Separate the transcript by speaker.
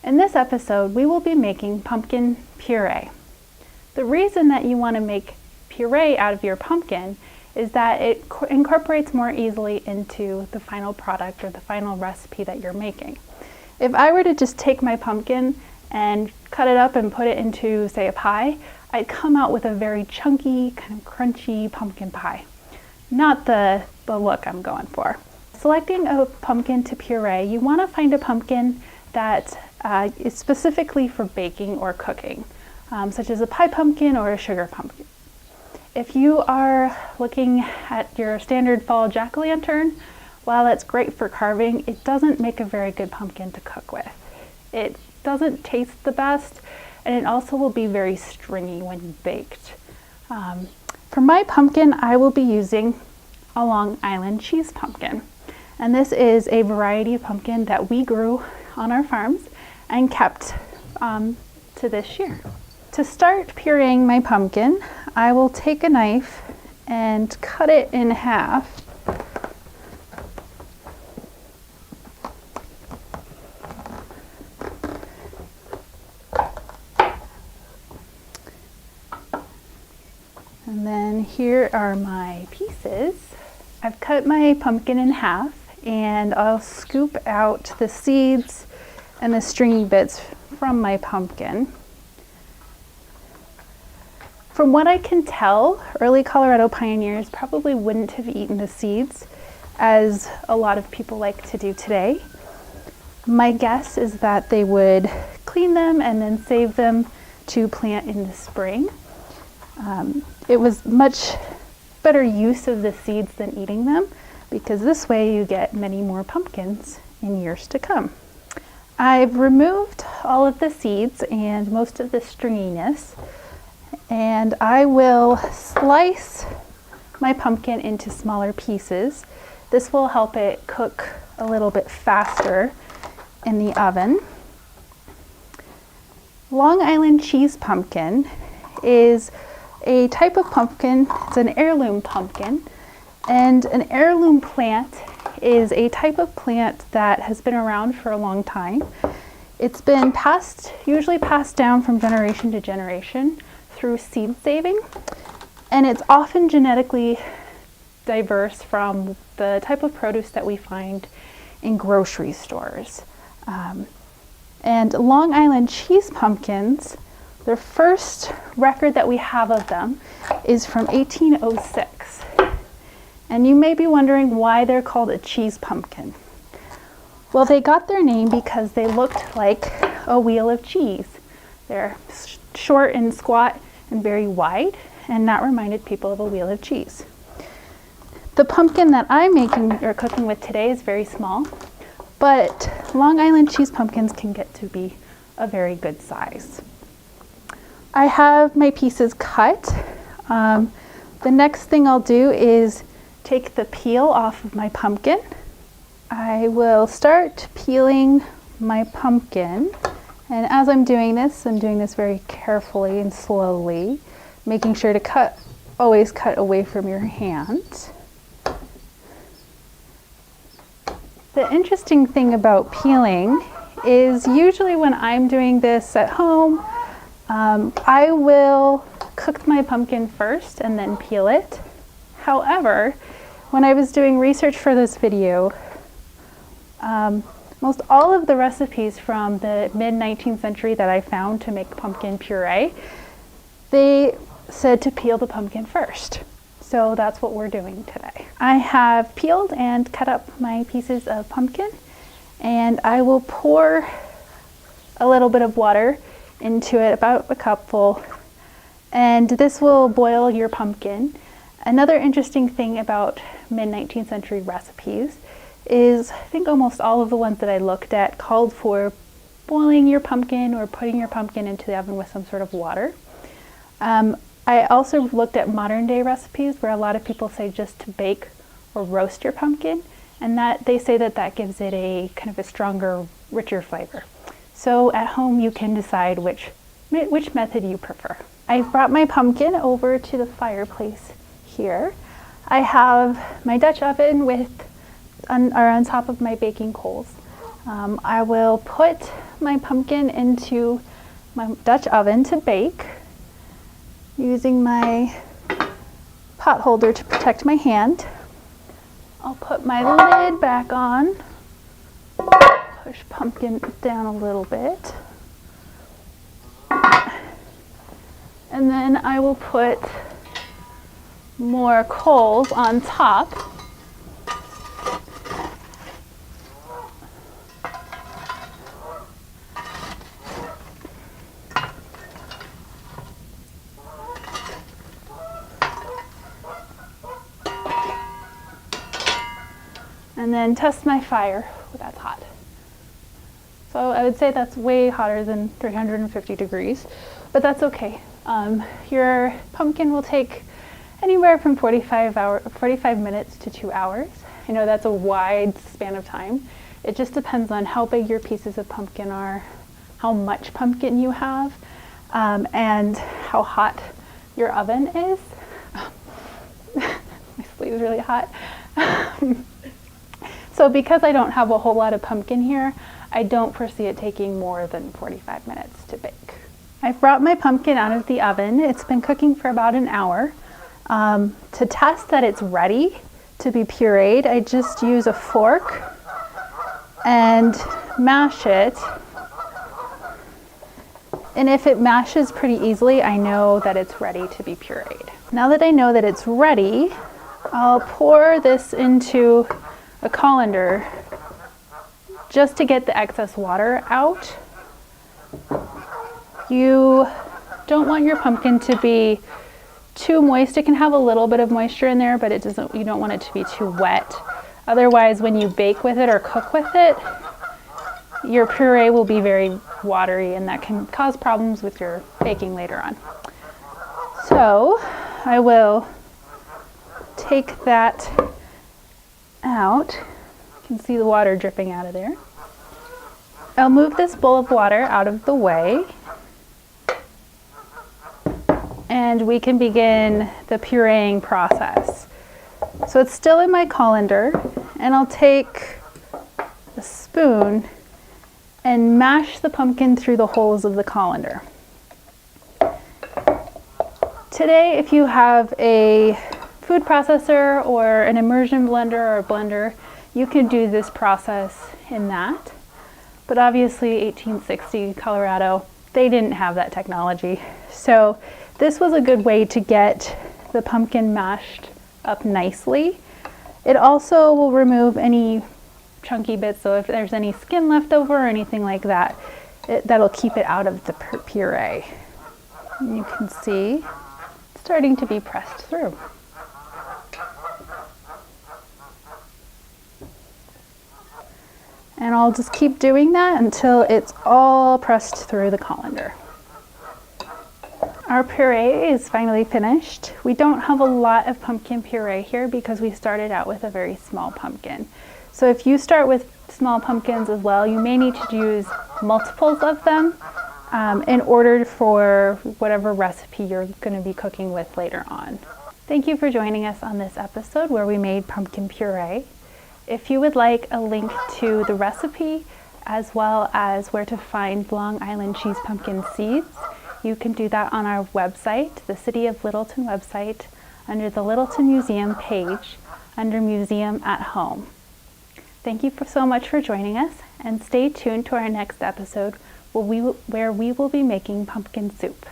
Speaker 1: In this episode, we will be making pumpkin puree. The reason that you want to make puree out of your pumpkin is that it incorporates more easily into the final product or the final recipe that you're making. If I were to just take my pumpkin and cut it up and put it into, say, a pie, I'd come out with a very chunky, kind of crunchy pumpkin pie. Not the look I'm going for. Selecting a pumpkin to puree, you want to find a pumpkin that is specifically for baking or cooking, such as a pie pumpkin or a sugar pumpkin. If you are looking at your standard fall jack-o'-lantern, while that's great for carving, it doesn't make a very good pumpkin to cook with. It doesn't taste the best, and it also will be very stringy when baked. For my pumpkin, I will be using a Long Island cheese pumpkin. And this is a variety of pumpkin that we grew on our farms and kept to this year. To start pureeing my pumpkin, I will take a knife and cut it in half. And then here are my pieces. I've cut my pumpkin in half, and I'll scoop out the seeds and the stringy bits from my pumpkin. From what I can tell, early Colorado pioneers probably wouldn't have eaten the seeds as a lot of people like to do today. My guess is that they would clean them and then save them to plant in the spring. It was much better use of the seeds than eating them, because this way you get many more pumpkins in years to come. I've removed all of the seeds and most of the stringiness, and I will slice my pumpkin into smaller pieces. This will help it cook a little bit faster in the oven. Long Island cheese pumpkin is a type of pumpkin. It's an heirloom pumpkin, and an heirloom plant is a type of plant that has been around for a long time. It's been usually passed down from generation to generation through seed saving, and it's often genetically diverse from the type of produce that we find in grocery stores. And Long Island cheese pumpkins, the first record that we have of them is from 1806. And you may be wondering why they're called a cheese pumpkin. Well, they got their name because they looked like a wheel of cheese. They're short and squat and very wide, and that reminded people of a wheel of cheese. The pumpkin that I'm making or cooking with today is very small, but Long Island cheese pumpkins can get to be a very good size. I have my pieces cut. The next thing I'll do is take the peel off of my pumpkin. I will start peeling my pumpkin, and as I'm doing this very carefully and slowly, making sure to always cut away from your hand. The interesting thing about peeling is usually when I'm doing this at home, I will cook my pumpkin first and then peel it. However, when I was doing research for this video, most all of the recipes from the mid-19th century that I found to make pumpkin puree, they said to peel the pumpkin first. So that's what we're doing today. I have peeled and cut up my pieces of pumpkin, and I will pour a little bit of water into it, about a cupful, and this will boil your pumpkin. Another interesting thing about mid-19th century recipes is I think almost all of the ones that I looked at called for boiling your pumpkin or putting your pumpkin into the oven with some sort of water. I also looked at modern day recipes where a lot of people say just to bake or roast your pumpkin, and that they say that gives it a kind of a stronger, richer flavor. So at home you can decide which method you prefer. I've brought my pumpkin over to the fireplace here. I have my Dutch oven on top of my baking coals. I will put my pumpkin into my Dutch oven to bake using my pot holder to protect my hand. I'll put my lid back on, push pumpkin down a little bit, and then I will put more coals on top. And then test my fire. Oh, that's hot. So I would say that's way hotter than 350 degrees, but that's okay. Your pumpkin will take anywhere from 45 minutes to 2 hours. I know that's a wide span of time. It just depends on how big your pieces of pumpkin are, how much pumpkin you have, and how hot your oven is. My sleeve is really hot. So because I don't have a whole lot of pumpkin here, I don't foresee it taking more than 45 minutes to bake. I've brought my pumpkin out of the oven. It's been cooking for about an hour. To test that it's ready to be pureed, I just use a fork and mash it. And if it mashes pretty easily, I know that it's ready to be pureed. Now that I know that it's ready, I'll pour this into a colander just to get the excess water out. You don't want your pumpkin to be too moist. It can have a little bit of moisture in there, but you don't want it to be too wet. Otherwise, when you bake with it or cook with it, your puree will be very watery, and that can cause problems with your baking later on. So I will take that out. You can see the water dripping out of there. I'll move this bowl of water out of the way, and we can begin the pureeing process. So it's still in my colander, and I'll take a spoon and mash the pumpkin through the holes of the colander. Today, if you have a food processor or an immersion blender or a blender, you can do this process in that. But obviously 1860 Colorado, they didn't have that technology. So this was a good way to get the pumpkin mashed up nicely. It also will remove any chunky bits, so if there's any skin left over or anything like that, that'll keep it out of the puree. And you can see it's starting to be pressed through. And I'll just keep doing that until it's all pressed through the colander. Our puree is finally finished. We don't have a lot of pumpkin puree here because we started out with a very small pumpkin. So if you start with small pumpkins as well, you may need to use multiples of them in order for whatever recipe you're going to be cooking with later on. Thank you for joining us on this episode where we made pumpkin puree. If you would like a link to the recipe as well as where to find Long Island cheese pumpkin seeds, you can do that on our website, the City of Littleton website, under the Littleton Museum page, under Museum at Home. Thank you so much for joining us, and stay tuned to our next episode where we will be making pumpkin soup.